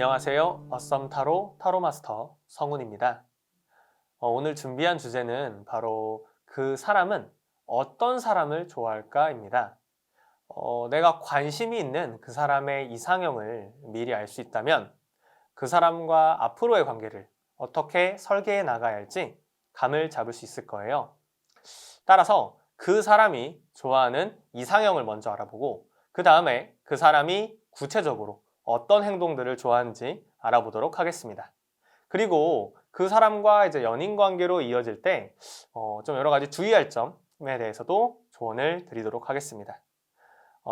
안녕하세요. 어썸타로 타로마스터 성훈입니다. 오늘 준비한 주제는 바로 그 사람은 어떤 사람을 좋아할까입니다. 내가 관심이 있는 그 사람의 이상형을 미리 알 수 있다면 그 사람과 앞으로의 관계를 어떻게 설계해 나가야 할지 감을 잡을 수 있을 거예요. 따라서 그 사람이 좋아하는 이상형을 먼저 알아보고 그 다음에 그 사람이 구체적으로 어떤 행동들을 좋아하는지 알아보도록 하겠습니다. 그리고 그 사람과 이제 연인 관계로 이어질 때 좀 여러 가지 주의할 점에 대해서도 조언을 드리도록 하겠습니다.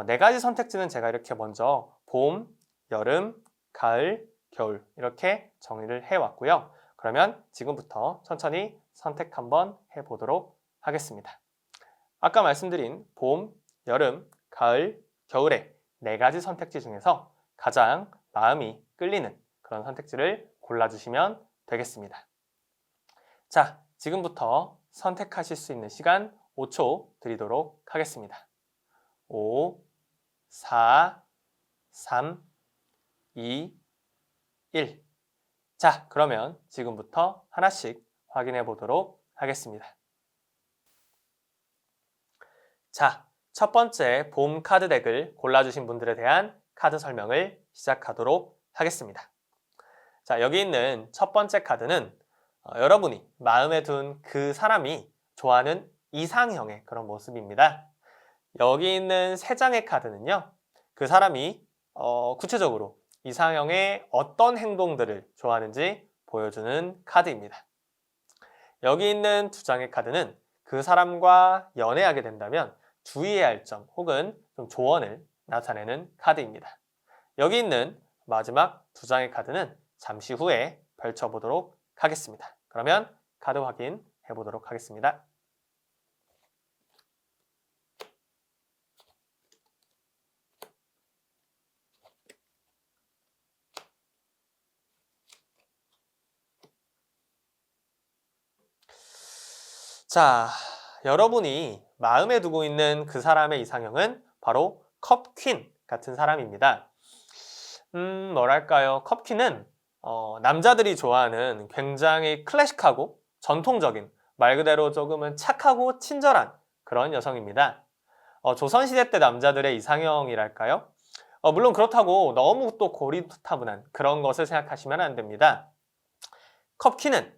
네 가지 선택지는 제가 이렇게 먼저 봄, 여름, 가을, 겨울 이렇게 정리를 해왔고요. 그러면 지금부터 천천히 선택 한번 해보도록 하겠습니다. 아까 말씀드린 봄, 여름, 가을, 겨울의 네 가지 선택지 중에서 가장 마음이 끌리는 그런 선택지를 골라주시면 되겠습니다. 자, 지금부터 선택하실 수 있는 시간 5초 드리도록 하겠습니다. 5, 4, 3, 2, 1. 자, 그러면 지금부터 하나씩 확인해 보도록 하겠습니다. 자, 첫 번째 봄 카드 덱을 골라주신 분들에 대한 카드 설명을 시작하도록 하겠습니다. 자, 여기 있는 첫 번째 카드는 여러분이 마음에 둔 그 사람이 좋아하는 이상형의 그런 모습입니다. 여기 있는 세 장의 카드는요, 그 사람이 구체적으로 이상형의 어떤 행동들을 좋아하는지 보여주는 카드입니다. 여기 있는 두 장의 카드는 그 사람과 연애하게 된다면 주의해야 할 점 혹은 좀 조언을 나타내는 카드입니다. 여기 있는 마지막 두 장의 카드는 잠시 후에 펼쳐보도록 하겠습니다. 그러면 카드 확인해 보도록 하겠습니다. 자, 여러분이 마음에 두고 있는 그 사람의 이상형은 바로 컵퀸 같은 사람입니다. 뭐랄까요? 컵퀸은 남자들이 좋아하는 굉장히 클래식하고 전통적인 말 그대로 조금은 착하고 친절한 그런 여성입니다. 조선시대 때 남자들의 이상형이랄까요? 물론 그렇다고 너무 또 고리타분한 그런 것을 생각하시면 안 됩니다. 컵퀸은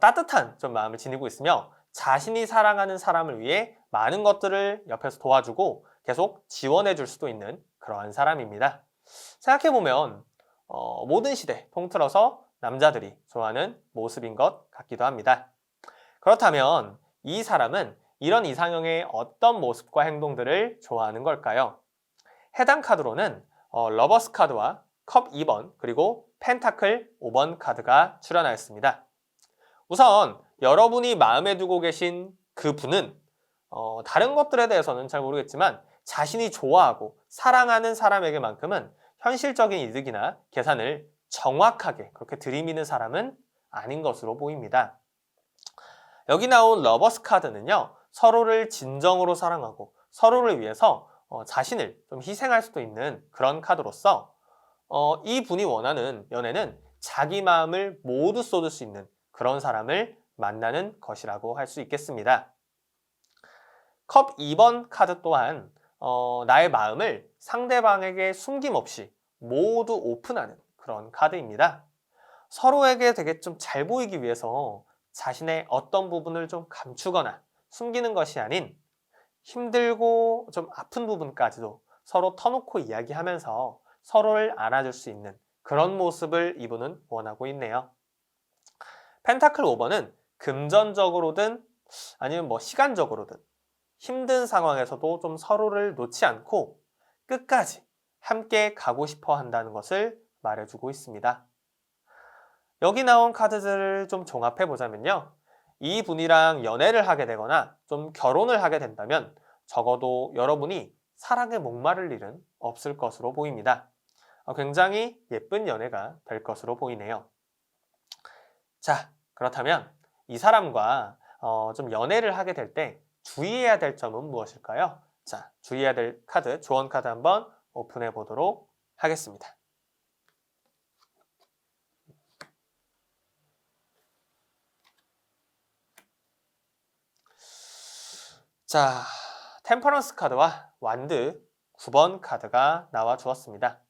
따뜻한 좀 마음을 지니고 있으며 자신이 사랑하는 사람을 위해 많은 것들을 옆에서 도와주고 계속 지원해 줄 수도 있는 그러한 사람입니다. 생각해보면 모든 시대 통틀어서 남자들이 좋아하는 모습인 것 같기도 합니다. 그렇다면 이 사람은 이런 이상형의 어떤 모습과 행동들을 좋아하는 걸까요? 해당 카드로는 러버스 카드와 컵 2번 그리고 펜타클 5번 카드가 출연하였습니다. 우선 여러분이 마음에 두고 계신 그 분은 다른 것들에 대해서는 잘 모르겠지만 자신이 좋아하고 사랑하는 사람에게만큼은 현실적인 이득이나 계산을 정확하게 그렇게 들이미는 사람은 아닌 것으로 보입니다. 여기 나온 러버스 카드는요, 서로를 진정으로 사랑하고 서로를 위해서 자신을 좀 희생할 수도 있는 그런 카드로서 이 분이 원하는 연애는 자기 마음을 모두 쏟을 수 있는 그런 사람을 만나는 것이라고 할 수 있겠습니다. 컵 2번 카드 또한 나의 마음을 상대방에게 숨김없이 모두 오픈하는 그런 카드입니다. 서로에게 되게 좀 잘 보이기 위해서 자신의 어떤 부분을 좀 감추거나 숨기는 것이 아닌 힘들고 좀 아픈 부분까지도 서로 터놓고 이야기하면서 서로를 알아줄 수 있는 그런 모습을 이분은 원하고 있네요. 펜타클 5번은 금전적으로든 아니면 뭐 시간적으로든 힘든 상황에서도 좀 서로를 놓지 않고 끝까지 함께 가고 싶어 한다는 것을 말해주고 있습니다. 여기 나온 카드들을 좀 종합해 보자면요. 이 분이랑 연애를 하게 되거나 좀 결혼을 하게 된다면 적어도 여러분이 사랑에 목마를 일은 없을 것으로 보입니다. 굉장히 예쁜 연애가 될 것으로 보이네요. 자, 그렇다면 이 사람과 좀 연애를 하게 될 때 주의해야 될 점은 무엇일까요? 자, 주의해야 될 카드, 조언 카드 한번 오픈해 보도록 하겠습니다. 자, 템퍼런스 카드와 완드 9번 카드가 나와 주었습니다.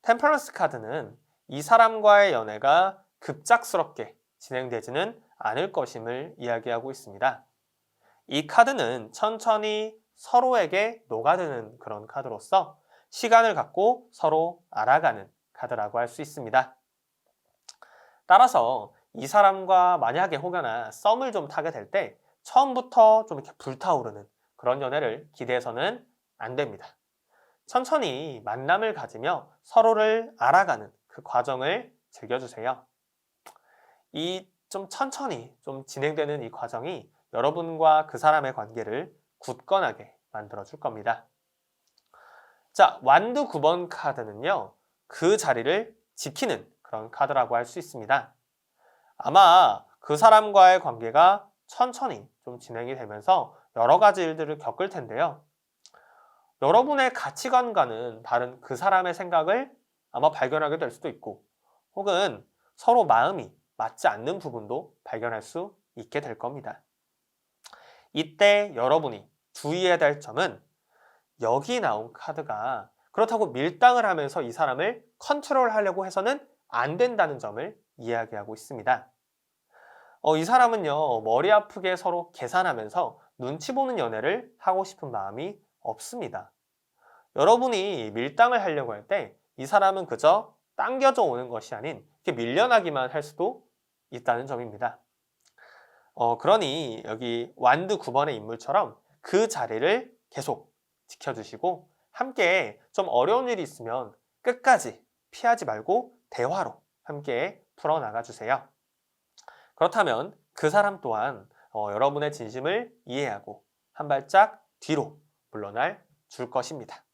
템퍼런스 카드는 이 사람과의 연애가 급작스럽게 진행되지는 않을 것임을 이야기하고 있습니다. 이 카드는 천천히 서로에게 녹아드는 그런 카드로서 시간을 갖고 서로 알아가는 카드라고 할 수 있습니다. 따라서 이 사람과 만약에 혹여나 썸을 좀 타게 될 때 처음부터 좀 이렇게 불타오르는 그런 연애를 기대해서는 안 됩니다. 천천히 만남을 가지며 서로를 알아가는 그 과정을 즐겨주세요. 이 좀 천천히 좀 진행되는 이 과정이 여러분과 그 사람의 관계를 굳건하게 만들어줄 겁니다. 자, 완드 9번 카드는요, 그 자리를 지키는 그런 카드라고 할 수 있습니다. 아마 그 사람과의 관계가 천천히 좀 진행이 되면서 여러 가지 일들을 겪을 텐데요. 여러분의 가치관과는 다른 그 사람의 생각을 아마 발견하게 될 수도 있고, 혹은 서로 마음이 맞지 않는 부분도 발견할 수 있게 될 겁니다. 이때 여러분이 주의해야 될 점은 여기 나온 카드가 그렇다고 밀당을 하면서 이 사람을 컨트롤하려고 해서는 안 된다는 점을 이야기하고 있습니다. 이 사람은요, 머리 아프게 서로 계산하면서 눈치 보는 연애를 하고 싶은 마음이 없습니다. 여러분이 밀당을 하려고 할 때 이 사람은 그저 당겨져 오는 것이 아닌 이렇게 밀려나기만 할 수도 있다는 점입니다. 그러니 여기 완드 9번의 인물처럼 그 자리를 계속 지켜주시고 함께 좀 어려운 일이 있으면 끝까지 피하지 말고 대화로 함께 풀어나가 주세요. 그렇다면 그 사람 또한 여러분의 진심을 이해하고 한 발짝 뒤로 물러날 줄 것입니다.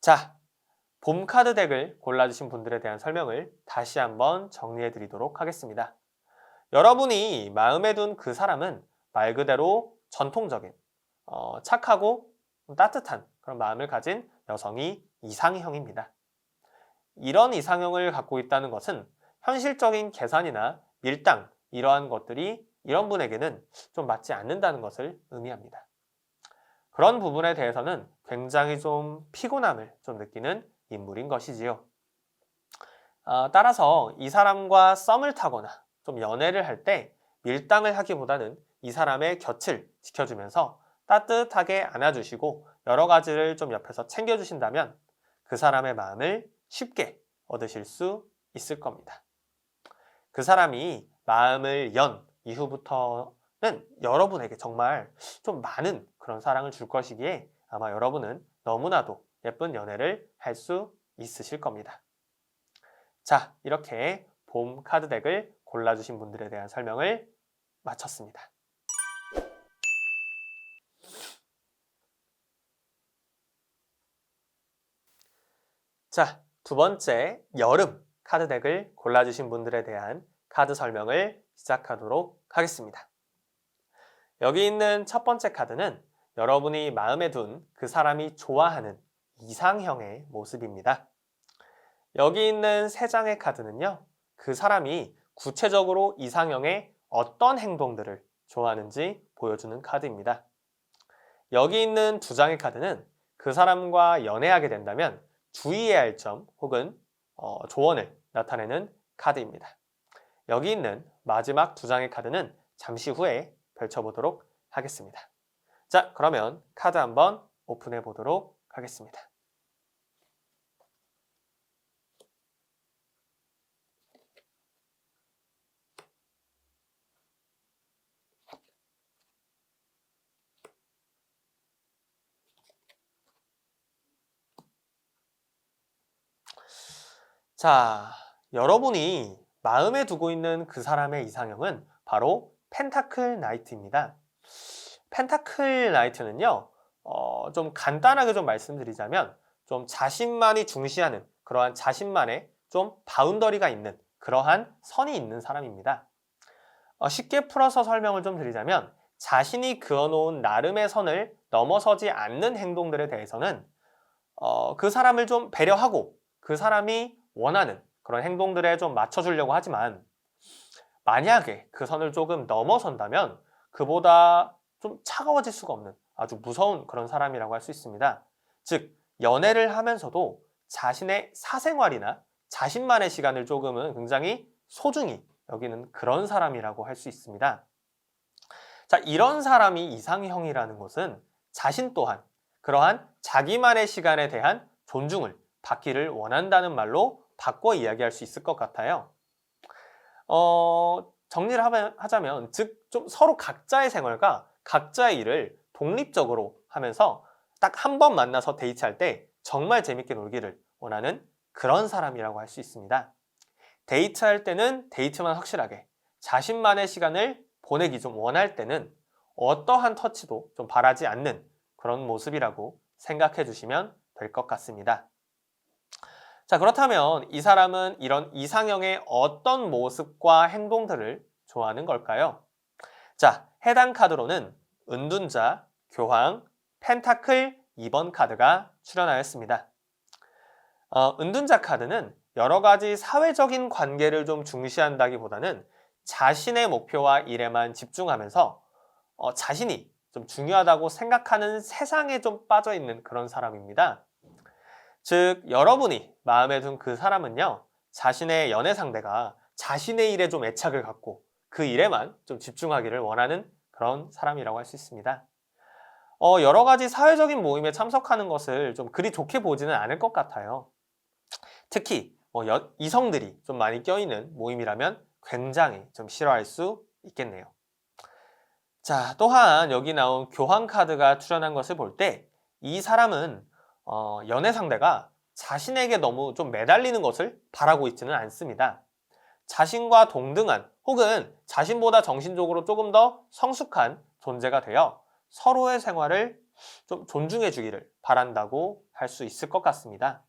자, 봄 카드 덱을 골라주신 분들에 대한 설명을 다시 한번 정리해 드리도록 하겠습니다. 여러분이 마음에 둔 그 사람은 말 그대로 전통적인 착하고 따뜻한 그런 마음을 가진 여성이 이상형입니다. 이런 이상형을 갖고 있다는 것은 현실적인 계산이나 밀당 이러한 것들이 이런 분에게는 좀 맞지 않는다는 것을 의미합니다. 그런 부분에 대해서는 굉장히 좀 피곤함을 좀 느끼는 인물인 것이지요. 따라서 이 사람과 썸을 타거나 좀 연애를 할 때 밀당을 하기보다는 이 사람의 곁을 지켜주면서 따뜻하게 안아주시고 여러 가지를 좀 옆에서 챙겨주신다면 그 사람의 마음을 쉽게 얻으실 수 있을 겁니다. 그 사람이 마음을 연 이후부터는 여러분에게 정말 좀 많은 그런 사랑을 줄 것이기에 아마 여러분은 너무나도 예쁜 연애를 할 수 있으실 겁니다. 자, 이렇게 봄 카드 덱을 골라주신 분들에 대한 설명을 마쳤습니다. 자, 두 번째 여름 카드 덱을 골라주신 분들에 대한 카드 설명을 시작하도록 하겠습니다. 여기 있는 첫 번째 카드는 여러분이 마음에 둔 그 사람이 좋아하는 이상형의 모습입니다. 여기 있는 세 장의 카드는요, 그 사람이 구체적으로 이상형의 어떤 행동들을 좋아하는지 보여주는 카드입니다. 여기 있는 두 장의 카드는 그 사람과 연애하게 된다면 주의해야 할 점 혹은 조언을 나타내는 카드입니다. 여기 있는 마지막 두 장의 카드는 잠시 후에 펼쳐보도록 하겠습니다. 자, 그러면 카드 한번 오픈해 보도록 하겠습니다. 자, 여러분이 마음에 두고 있는 그 사람의 이상형은 바로 펜타클 나이트입니다. 펜타클 나이트는요, 좀 간단하게 좀 말씀드리자면 좀 자신만이 중시하는 그러한 자신만의 좀 바운더리가 있는 그러한 선이 있는 사람입니다. 쉽게 풀어서 설명을 좀 드리자면 자신이 그어놓은 나름의 선을 넘어서지 않는 행동들에 대해서는 그 사람을 좀 배려하고 그 사람이 원하는 그런 행동들에 좀 맞춰주려고 하지만 만약에 그 선을 조금 넘어선다면 그보다 좀 차가워질 수가 없는 아주 무서운 그런 사람이라고 할 수 있습니다. 즉, 연애를 하면서도 자신의 사생활이나 자신만의 시간을 조금은 굉장히 소중히 여기는 그런 사람이라고 할 수 있습니다. 자, 이런 사람이 이상형이라는 것은 자신 또한 그러한 자기만의 시간에 대한 존중을 받기를 원한다는 말로 바꿔 이야기할 수 있을 것 같아요. 정리를 하자면, 즉, 좀 서로 각자의 생활과 각자의 일을 독립적으로 하면서 딱 한 번 만나서 데이트할 때 정말 재밌게 놀기를 원하는 그런 사람이라고 할 수 있습니다. 데이트할 때는 데이트만 확실하게, 자신만의 시간을 보내기 좀 원할 때는 어떠한 터치도 좀 바라지 않는 그런 모습이라고 생각해 주시면 될 것 같습니다. 자, 그렇다면 이 사람은 이런 이상형의 어떤 모습과 행동들을 좋아하는 걸까요? 자, 해당 카드로는 은둔자, 교황, 펜타클 2번 카드가 출현하였습니다. 은둔자 카드는 여러 가지 사회적인 관계를 좀 중시한다기보다는 자신의 목표와 일에만 집중하면서 자신이 좀 중요하다고 생각하는 세상에 좀 빠져있는 그런 사람입니다. 즉, 여러분이 마음에 둔 그 사람은요, 자신의 연애 상대가 자신의 일에 좀 애착을 갖고 그 일에만 좀 집중하기를 원하는 그런 사람이라고 할 수 있습니다. 여러 가지 사회적인 모임에 참석하는 것을 좀 그리 좋게 보지는 않을 것 같아요. 특히 이성들이 좀 많이 껴있는 모임이라면 굉장히 좀 싫어할 수 있겠네요. 자, 또한 여기 나온 교황 카드가 출현한 것을 볼 때 이 사람은 연애 상대가 자신에게 너무 좀 매달리는 것을 바라고 있지는 않습니다. 자신과 동등한 혹은 자신보다 정신적으로 조금 더 성숙한 존재가 되어 서로의 생활을 좀 존중해 주기를 바란다고 할 수 있을 것 같습니다.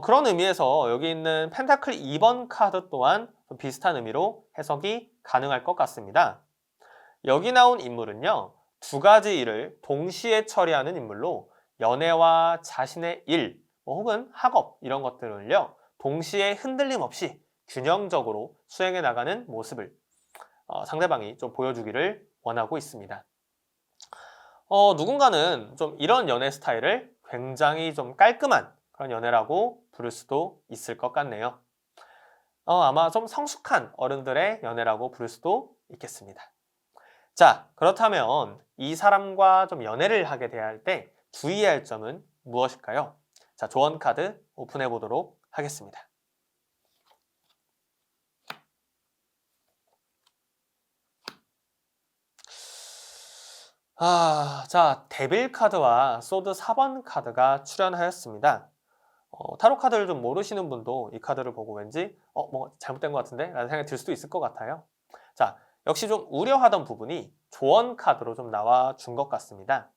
그런 의미에서 여기 있는 펜타클 2번 카드 또한 좀 비슷한 의미로 해석이 가능할 것 같습니다. 여기 나온 인물은요, 두 가지 일을 동시에 처리하는 인물로 연애와 자신의 일, 혹은 학업 이런 것들을요, 동시에 흔들림 없이 균형적으로 수행해 나가는 모습을 상대방이 좀 보여주기를 원하고 있습니다. 누군가는 좀 이런 연애 스타일을 굉장히 좀 깔끔한 그런 연애라고 부를 수도 있을 것 같네요. 아마 좀 성숙한 어른들의 연애라고 부를 수도 있겠습니다. 자, 그렇다면 이 사람과 좀 연애를 하게 대할 때 주의해야 할 점은 무엇일까요? 자, 조언 카드 오픈해 보도록 하겠습니다. 자, 데빌 카드와 소드 4번 카드가 출현하였습니다. 타로 카드를 좀 모르시는 분도 이 카드를 보고 왠지 뭐 잘못된 것 같은데? 라는 생각이 들 수도 있을 것 같아요. 자, 역시 좀 우려하던 부분이 조언 카드로 좀 나와 준 것 같습니다.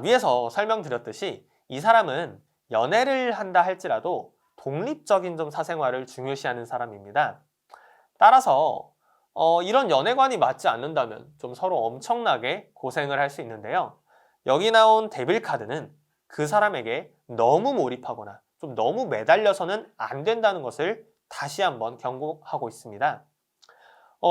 위에서 설명드렸듯이 이 사람은 연애를 한다 할지라도 독립적인 좀 사생활을 중요시하는 사람입니다. 따라서 이런 연애관이 맞지 않는다면 좀 서로 엄청나게 고생을 할 수 있는데요. 여기 나온 데빌 카드는 그 사람에게 너무 몰입하거나 좀 너무 매달려서는 안 된다는 것을 다시 한번 경고하고 있습니다.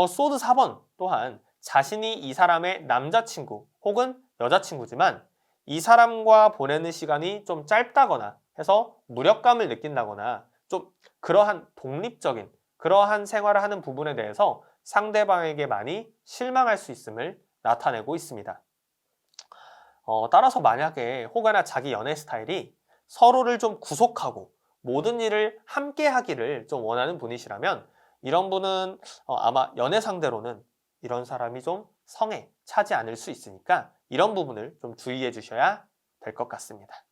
소드 4번 또한 자신이 이 사람의 남자친구 혹은 여자친구지만 이 사람과 보내는 시간이 좀 짧다거나 해서 무력감을 느낀다거나 좀 그러한 독립적인 그러한 생활을 하는 부분에 대해서 상대방에게 많이 실망할 수 있음을 나타내고 있습니다. 따라서 만약에 혹여나 자기 연애 스타일이 서로를 좀 구속하고 모든 일을 함께 하기를 좀 원하는 분이시라면 이런 분은 아마 연애 상대로는 이런 사람이 좀 성에 차지 않을 수 있으니까 이런 부분을 좀 주의해 주셔야 될 것 같습니다.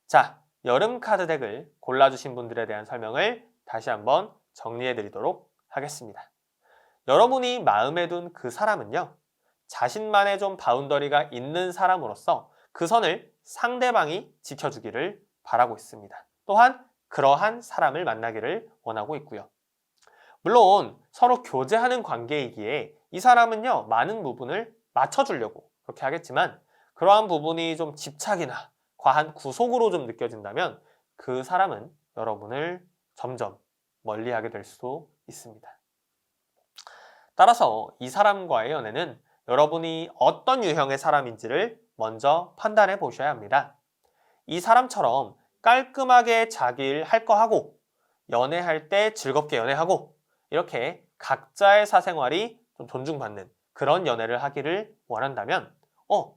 자, 여름 카드 덱을 골라주신 분들에 대한 설명을 다시 한번 정리해 드리도록 하겠습니다. 여러분이 마음에 둔 그 사람은요, 자신만의 좀 바운더리가 있는 사람으로서 그 선을 상대방이 지켜주기를 바라고 있습니다. 또한 그러한 사람을 만나기를 원하고 있고요. 물론 서로 교제하는 관계이기에 이 사람은요, 많은 부분을 맞춰주려고 그렇게 하겠지만 그러한 부분이 좀 집착이나 과한 구속으로 좀 느껴진다면 그 사람은 여러분을 점점 멀리하게 될 수도 있습니다. 따라서 이 사람과의 연애는 여러분이 어떤 유형의 사람인지를 먼저 판단해 보셔야 합니다. 이 사람처럼 깔끔하게 자기 일 할 거 하고 연애할 때 즐겁게 연애하고 이렇게 각자의 사생활이 좀 존중받는 그런 연애를 하기를 원한다면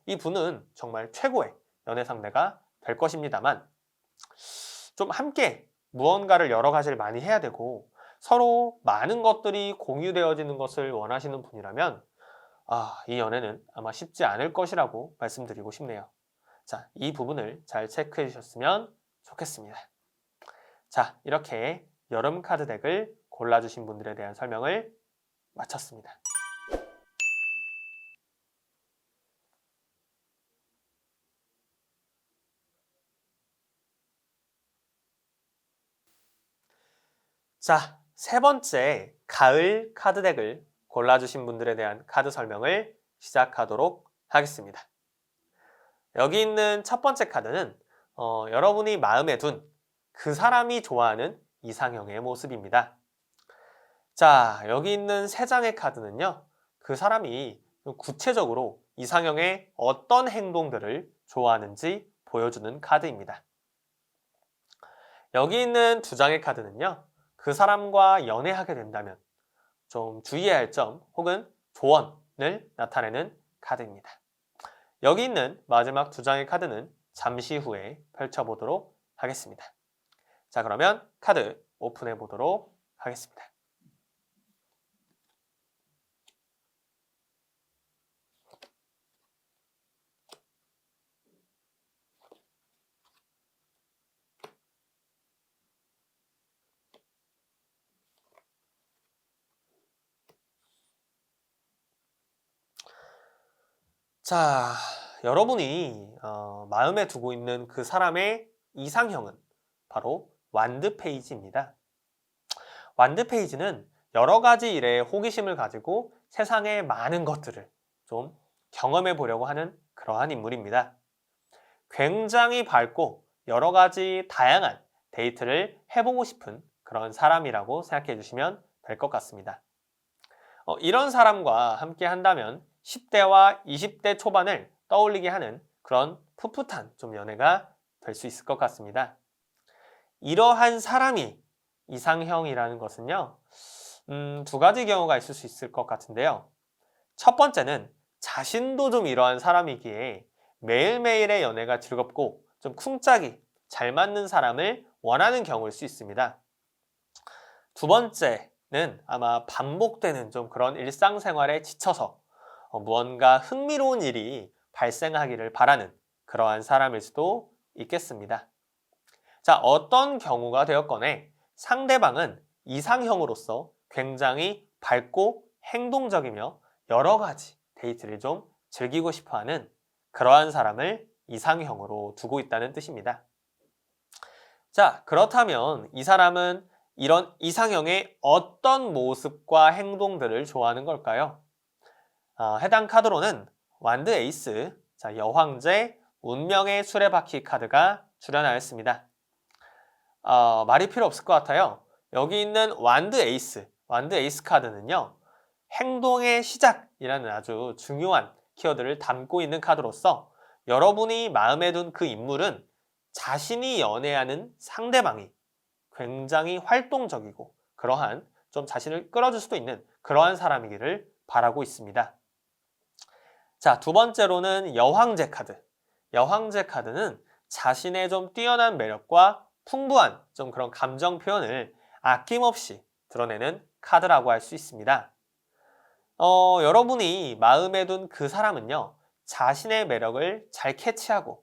이 분은 정말 최고의 연애 상대가 될 것입니다만 좀 함께 무언가를 여러 가지를 많이 해야 되고 서로 많은 것들이 공유되어지는 것을 원하시는 분이라면 이 연애는 아마 쉽지 않을 것이라고 말씀드리고 싶네요. 자, 이 부분을 잘 체크해 주셨으면 좋겠습니다. 자, 이렇게 여름 카드 덱을 골라주신 분들에 대한 설명을 마쳤습니다. 자, 세 번째 가을 카드 덱을 골라주신 분들에 대한 카드 설명을 시작하도록 하겠습니다. 여기 있는 첫 번째 카드는 여러분이 마음에 둔 그 사람이 좋아하는 이상형의 모습입니다. 자, 여기 있는 세 장의 카드는요, 그 사람이 구체적으로 이상형의 어떤 행동들을 좋아하는지 보여주는 카드입니다. 여기 있는 두 장의 카드는요, 그 사람과 연애하게 된다면 좀 주의해야 할 점 혹은 조언을 나타내는 카드입니다. 여기 있는 마지막 두 장의 카드는 잠시 후에 펼쳐보도록 하겠습니다. 자, 그러면 카드 오픈해 보도록 하겠습니다. 자, 여러분이 마음에 두고 있는 그 사람의 이상형은 바로 완드 페이지입니다. 완드 페이지는 여러 가지 일에 호기심을 가지고 세상의 많은 것들을 좀 경험해 보려고 하는 그러한 인물입니다. 굉장히 밝고 여러 가지 다양한 데이트를 해보고 싶은 그런 사람이라고 생각해 주시면 될 것 같습니다. 이런 사람과 함께 한다면 10대와 20대 초반을 떠올리게 하는 그런 풋풋한 좀 연애가 될 수 있을 것 같습니다. 이러한 사람이 이상형이라는 것은요, 두 가지 경우가 있을 수 있을 것 같은데요. 첫 번째는 자신도 좀 이러한 사람이기에 매일매일의 연애가 즐겁고 좀 쿵짝이 잘 맞는 사람을 원하는 경우일 수 있습니다. 두 번째는 아마 반복되는 좀 그런 일상생활에 지쳐서 무언가 흥미로운 일이 발생하기를 바라는 그러한 사람일 수도 있겠습니다. 자, 어떤 경우가 되었건에 상대방은 이상형으로서 굉장히 밝고 행동적이며 여러 가지 데이트를 좀 즐기고 싶어하는 그러한 사람을 이상형으로 두고 있다는 뜻입니다. 자, 그렇다면 이 사람은 이런 이상형의 어떤 모습과 행동들을 좋아하는 걸까요? 해당 카드로는 완드 에이스, 자, 여황제, 운명의 수레바퀴 카드가 출연하였습니다. 말이 필요 없을 것 같아요. 여기 있는 완드 에이스 카드는요, 행동의 시작이라는 아주 중요한 키워드를 담고 있는 카드로서 여러분이 마음에 둔 그 인물은 자신이 연애하는 상대방이 굉장히 활동적이고 그러한 좀 자신을 끌어줄 수도 있는 그러한 사람이기를 바라고 있습니다. 자, 두 번째로는 여황제 카드. 여황제 카드는 자신의 좀 뛰어난 매력과 풍부한 좀 그런 감정 표현을 아낌없이 드러내는 카드라고 할 수 있습니다. 여러분이 마음에 둔 그 사람은요, 자신의 매력을 잘 캐치하고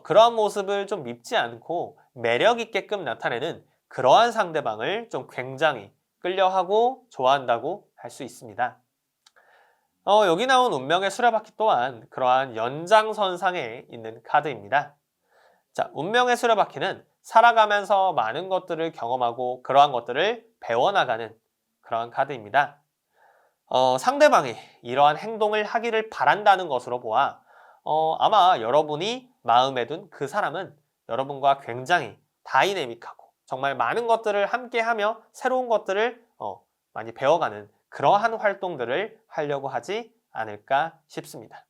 그러한 모습을 좀 밉지 않고 매력 있게끔 나타내는 그러한 상대방을 좀 굉장히 끌려하고 좋아한다고 할 수 있습니다. 여기 나온 운명의 수레바퀴 또한 그러한 연장선상에 있는 카드입니다. 자, 운명의 수레바퀴는 살아가면서 많은 것들을 경험하고 그러한 것들을 배워나가는 그러한 카드입니다. 상대방이 이러한 행동을 하기를 바란다는 것으로 보아 아마 여러분이 마음에 둔 그 사람은 여러분과 굉장히 다이내믹하고 정말 많은 것들을 함께하며 새로운 것들을 많이 배워가는 그러한 활동들을 하려고 하지 않을까 싶습니다.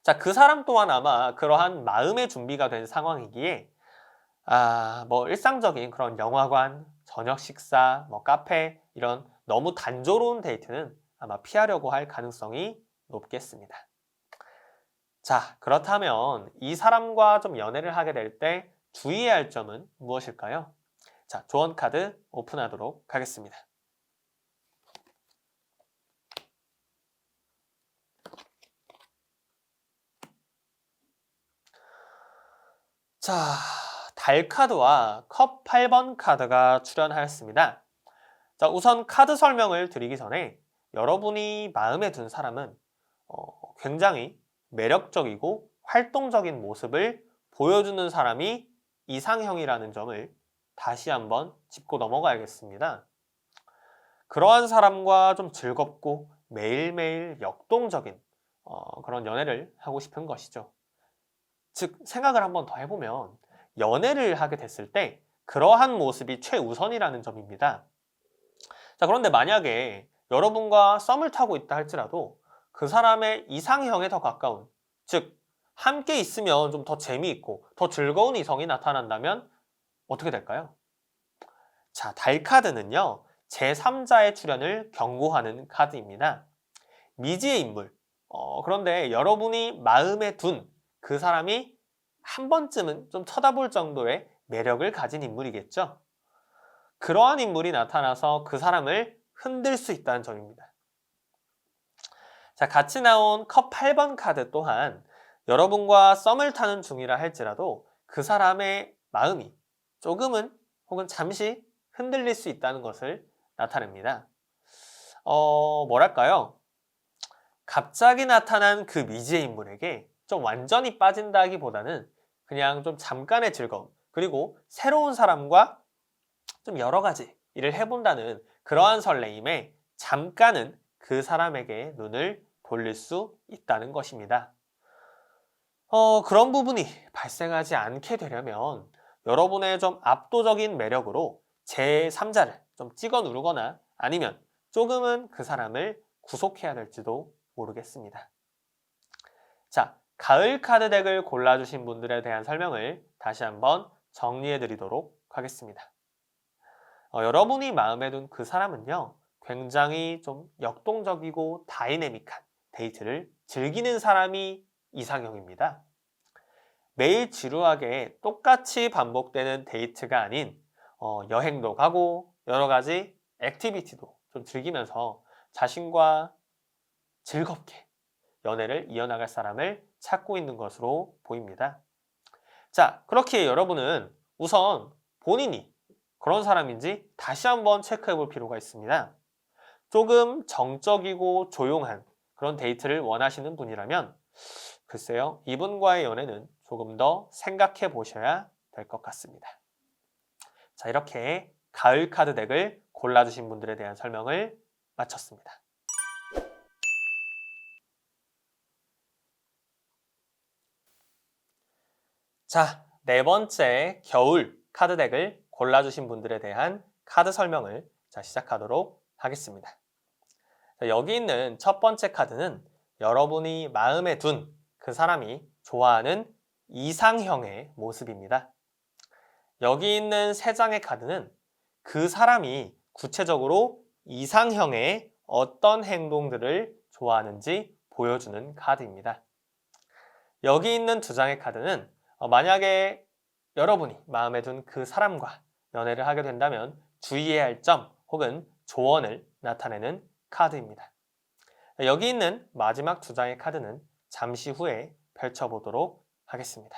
자, 그 사람 또한 아마 그러한 마음의 준비가 된 상황이기에 뭐 일상적인 그런 영화관, 저녁 식사, 뭐 카페 이런 너무 단조로운 데이트는 아마 피하려고 할 가능성이 높겠습니다. 자, 그렇다면 이 사람과 좀 연애를 하게 될 때 주의해야 할 점은 무엇일까요? 자, 조언 카드 오픈하도록 하겠습니다. 자, 달 카드와 컵 8번 카드가 출연하였습니다. 자, 우선 카드 설명을 드리기 전에 여러분이 마음에 든 사람은 굉장히 매력적이고 활동적인 모습을 보여주는 사람이 이상형이라는 점을 다시 한번 짚고 넘어가야겠습니다. 그러한 사람과 좀 즐겁고 매일매일 역동적인 그런 연애를 하고 싶은 것이죠. 즉, 생각을 한번 더 해보면 연애를 하게 됐을 때 그러한 모습이 최우선이라는 점입니다. 자, 그런데 만약에 여러분과 썸을 타고 있다 할지라도 그 사람의 이상형에 더 가까운, 즉 함께 있으면 좀 더 재미있고 더 즐거운 이성이 나타난다면 어떻게 될까요? 자, 달 카드는요, 제3자의 출현을 경고하는 카드입니다. 미지의 인물. 그런데 여러분이 마음에 둔 그 사람이 한 번쯤은 좀 쳐다볼 정도의 매력을 가진 인물이겠죠. 그러한 인물이 나타나서 그 사람을 흔들 수 있다는 점입니다. 자, 같이 나온 컵 8번 카드 또한 여러분과 썸을 타는 중이라 할지라도 그 사람의 마음이 조금은 혹은 잠시 흔들릴 수 있다는 것을 나타냅니다. 뭐랄까요? 갑자기 나타난 그 미지의 인물에게 좀 완전히 빠진다기보다는 그냥 좀 잠깐의 즐거움, 그리고 새로운 사람과 좀 여러 가지 일을 해본다는 그러한 설레임에 잠깐은 그 사람에게 눈을 돌릴 수 있다는 것입니다. 그런 부분이 발생하지 않게 되려면 여러분의 좀 압도적인 매력으로 제3자를 좀 찍어 누르거나 아니면 조금은 그 사람을 구속해야 될지도 모르겠습니다. 자, 가을 카드 덱을 골라주신 분들에 대한 설명을 다시 한번 정리해 드리도록 하겠습니다. 여러분이 마음에 둔 그 사람은요, 굉장히 좀 역동적이고 다이내믹한 데이트를 즐기는 사람이 이상형입니다. 매일 지루하게 똑같이 반복되는 데이트가 아닌 여행도 가고 여러 가지 액티비티도 좀 즐기면서 자신과 즐겁게 연애를 이어나갈 사람을 찾고 있는 것으로 보입니다. 자, 그렇기에 여러분은 우선 본인이 그런 사람인지 다시 한번 체크해 볼 필요가 있습니다. 조금 정적이고 조용한 그런 데이트를 원하시는 분이라면 글쎄요, 이분과의 연애는 조금 더 생각해 보셔야 될 것 같습니다. 자, 이렇게 가을 카드 덱을 골라주신 분들에 대한 설명을 마쳤습니다. 자, 네 번째 겨울 카드 덱을 골라주신 분들에 대한 카드 설명을 시작하도록 하겠습니다. 자, 여기 있는 첫 번째 카드는 여러분이 마음에 둔 그 사람이 좋아하는 이상형의 모습입니다. 여기 있는 세 장의 카드는 그 사람이 구체적으로 이상형의 어떤 행동들을 좋아하는지 보여주는 카드입니다. 여기 있는 두 장의 카드는 만약에 여러분이 마음에 둔 그 사람과 연애를 하게 된다면 주의해야 할 점 혹은 조언을 나타내는 카드입니다. 여기 있는 마지막 두 장의 카드는 잠시 후에 펼쳐보도록 하겠습니다.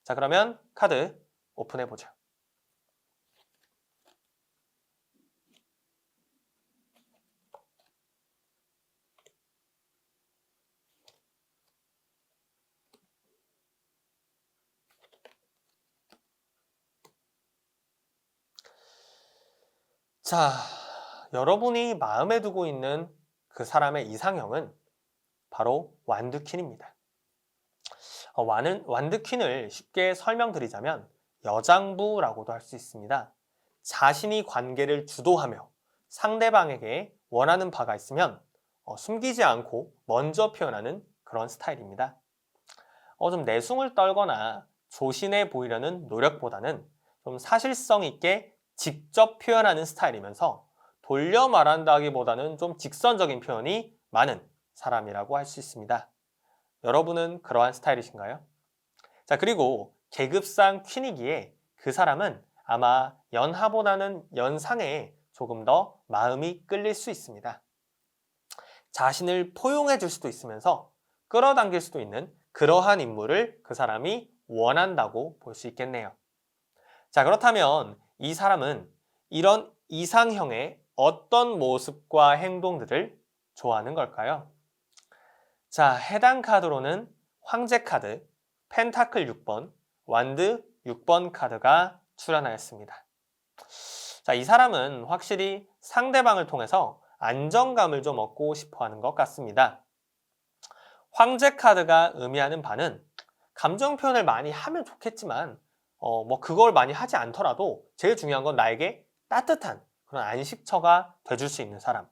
자, 그러면 카드 오픈해보죠. 자, 여러분이 마음에 두고 있는 그 사람의 이상형은 바로 완두퀸입니다. 완두퀸을 쉽게 설명드리자면 여장부라고도 할 수 있습니다. 자신이 관계를 주도하며 상대방에게 원하는 바가 있으면 숨기지 않고 먼저 표현하는 그런 스타일입니다. 좀 내숭을 떨거나 조신해 보이려는 노력보다는 좀 사실성 있게 직접 표현하는 스타일이면서 돌려 말한다기보다는 좀 직선적인 표현이 많은 사람이라고 할 수 있습니다. 여러분은 그러한 스타일이신가요? 자, 그리고 계급상 퀸이기에 그 사람은 아마 연하보다는 연상에 조금 더 마음이 끌릴 수 있습니다. 자신을 포용해 줄 수도 있으면서 끌어당길 수도 있는 그러한 인물을 그 사람이 원한다고 볼 수 있겠네요. 자, 그렇다면 이 사람은 이런 이상형의 어떤 모습과 행동들을 좋아하는 걸까요? 자, 해당 카드로는 황제 카드, 펜타클 6번, 완드 6번 카드가 출현하였습니다. 자, 이 사람은 확실히 상대방을 통해서 안정감을 좀 얻고 싶어 하는 것 같습니다. 황제 카드가 의미하는 바는 감정 표현을 많이 하면 좋겠지만 그걸 많이 하지 않더라도 제일 중요한 건 나에게 따뜻한 그런 안식처가 돼줄 수 있는 사람.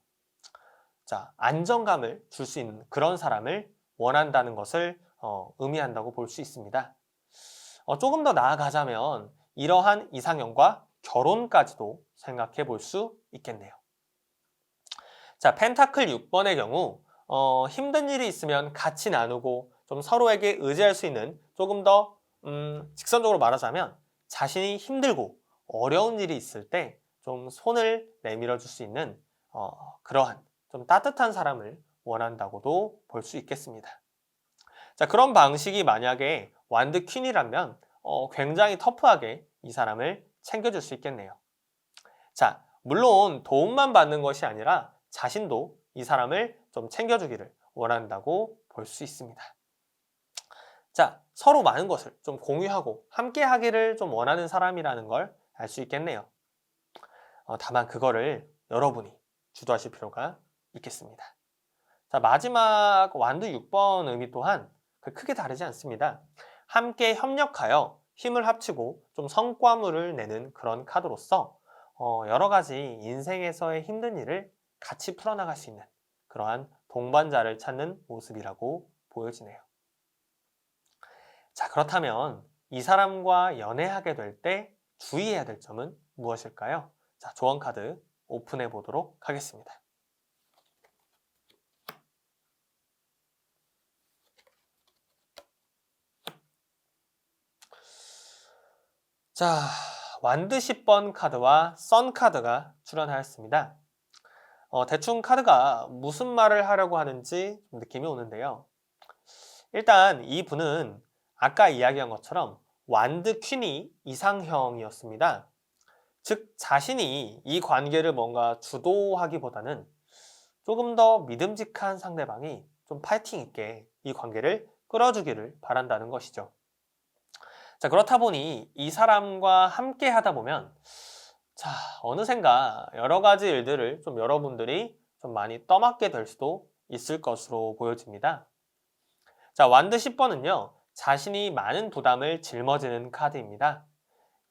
자, 안정감을 줄 수 있는 그런 사람을 원한다는 것을 의미한다고 볼 수 있습니다. 조금 더 나아가자면 이러한 이상형과 결혼까지도 생각해 볼 수 있겠네요. 자, 펜타클 6번의 경우 힘든 일이 있으면 같이 나누고 좀 서로에게 의지할 수 있는 조금 더 직선적으로 말하자면 자신이 힘들고 어려운 일이 있을 때 좀 손을 내밀어 줄 수 있는 그러한 좀 따뜻한 사람을 원한다고도 볼 수 있겠습니다. 자, 그런 방식이 만약에 완드 퀸이라면 굉장히 터프하게 이 사람을 챙겨줄 수 있겠네요. 자, 물론 도움만 받는 것이 아니라 자신도 이 사람을 좀 챙겨주기를 원한다고 볼 수 있습니다. 자, 서로 많은 것을 좀 공유하고 함께 하기를 좀 원하는 사람이라는 걸 알 수 있겠네요. 다만 그거를 여러분이 주도하실 필요가 있겠습니다. 자, 마지막 완드 6번 의미 또한 크게 다르지 않습니다. 함께 협력하여 힘을 합치고 좀 성과물을 내는 그런 카드로서 여러 가지 인생에서의 힘든 일을 같이 풀어나갈 수 있는 그러한 동반자를 찾는 모습이라고 보여지네요. 자, 그렇다면 이 사람과 연애하게 될 때 주의해야 될 점은 무엇일까요? 자, 조언 카드 오픈해 보도록 하겠습니다. 자, 완드 10번 카드와 선 카드가 출현하였습니다. 대충 카드가 무슨 말을 하려고 하는지 느낌이 오는데요. 일단 이 분은 아까 이야기한 것처럼 완드 퀸이 이상형이었습니다. 즉 자신이 이 관계를 뭔가 주도하기보다는 조금 더 믿음직한 상대방이 좀 파이팅 있게 이 관계를 끌어주기를 바란다는 것이죠. 자, 그렇다 보니 이 사람과 함께 하다 보면 자, 어느샌가 여러 가지 일들을 좀 여러분들이 좀 많이 떠맡게 될 수도 있을 것으로 보여집니다. 자, 완드 10번은요, 자신이 많은 부담을 짊어지는 카드입니다.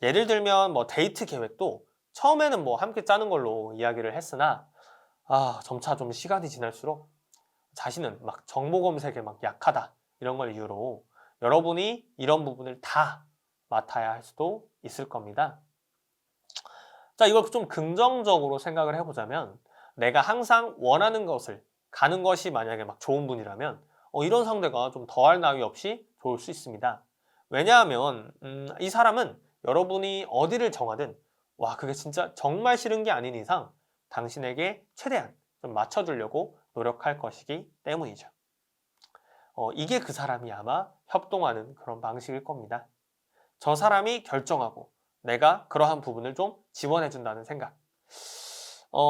예를 들면 데이트 계획도 처음에는 함께 짜는 걸로 이야기를 했으나 점차 좀 시간이 지날수록 자신은 막 정보 검색에 막 약하다 이런 걸 이유로 여러분이 이런 부분을 다 맡아야 할 수도 있을 겁니다. 자, 이걸 좀 긍정적으로 생각을 해보자면 내가 항상 원하는 것을 가는 것이 만약에 막 좋은 분이라면 이런 상대가 좀 더할 나위 없이 좋을 수 있습니다. 왜냐하면 이 사람은 여러분이 어디를 정하든 와, 그게 진짜 정말 싫은 게 아닌 이상 당신에게 최대한 좀 맞춰주려고 노력할 것이기 때문이죠. 이게 그 사람이 아마 협동하는 그런 방식일 겁니다. 저 사람이 결정하고 내가 그러한 부분을 좀 지원해준다는 생각.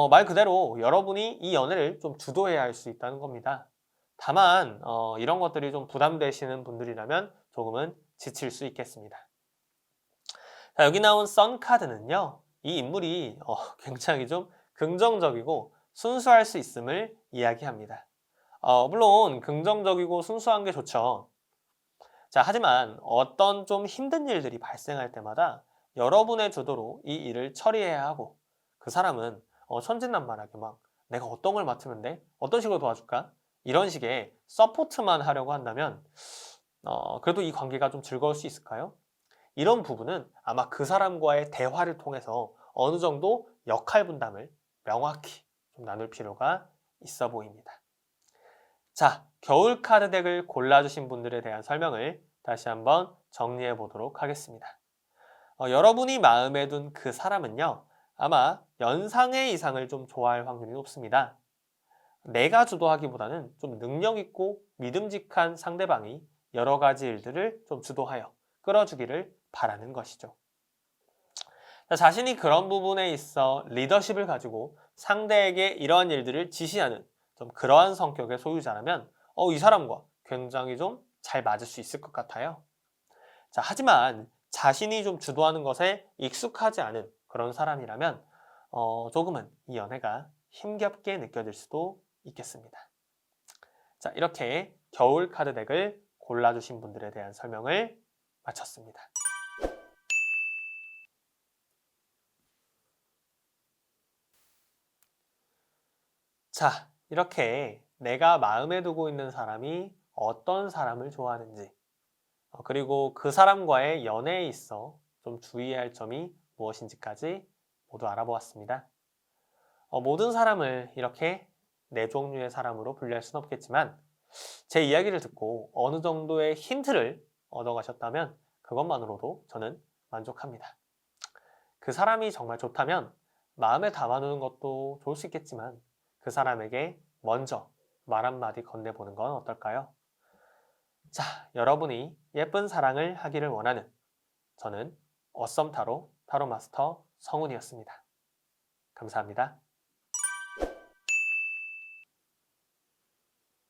말 그대로 여러분이 이 연애를 좀 주도해야 할 수 있다는 겁니다. 다만 이런 것들이 좀 부담되시는 분들이라면 조금은 지칠 수 있겠습니다. 자, 여기 나온 선 카드는요, 이 인물이 굉장히 좀 긍정적이고 순수할 수 있음을 이야기합니다. 물론 긍정적이고 순수한 게 좋죠. 자, 하지만 어떤 좀 힘든 일들이 발생할 때마다 여러분의 주도로 이 일을 처리해야 하고 그 사람은 천진난만하게 막 내가 어떤 걸 맡으면 돼? 어떤 식으로 도와줄까? 이런 식의 서포트만 하려고 한다면 그래도 이 관계가 좀 즐거울 수 있을까요? 이런 부분은 아마 그 사람과의 대화를 통해서 어느 정도 역할 분담을 명확히 좀 나눌 필요가 있어 보입니다. 자, 겨울 카드 덱을 골라주신 분들에 대한 설명을 다시 한번 정리해 보도록 하겠습니다. 여러분이 마음에 둔 그 사람은요, 아마 연상의 이상을 좀 좋아할 확률이 높습니다. 내가 주도하기보다는 좀 능력 있고 믿음직한 상대방이 여러 가지 일들을 좀 주도하여 끌어주기를 바라는 것이죠. 자신이 그런 부분에 있어 리더십을 가지고 상대에게 이러한 일들을 지시하는 좀 그러한 성격의 소유자라면 이 사람과 굉장히 좀 잘 맞을 수 있을 것 같아요. 자, 하지만 자신이 좀 주도하는 것에 익숙하지 않은 그런 사람이라면 조금은 이 연애가 힘겹게 느껴질 수도 있겠습니다. 자, 이렇게 겨울 카드 덱을 골라주신 분들에 대한 설명을 마쳤습니다. 자, 이렇게 내가 마음에 두고 있는 사람이 어떤 사람을 좋아하는지, 그리고 그 사람과의 연애에 있어 좀 주의해야 할 점이 무엇인지까지 모두 알아보았습니다. 모든 사람을 이렇게 네 종류의 사람으로 분류할 수는 없겠지만 제 이야기를 듣고 어느 정도의 힌트를 얻어가셨다면 그것만으로도 저는 만족합니다. 그 사람이 정말 좋다면 마음에 담아두는 것도 좋을 수 있겠지만 그 사람에게 먼저 말 한마디 건네보는 건 어떨까요? 자, 여러분이 예쁜 사랑을 하기를 원하는 저는 어썸 타로 타로 마스터 성훈이었습니다. 감사합니다.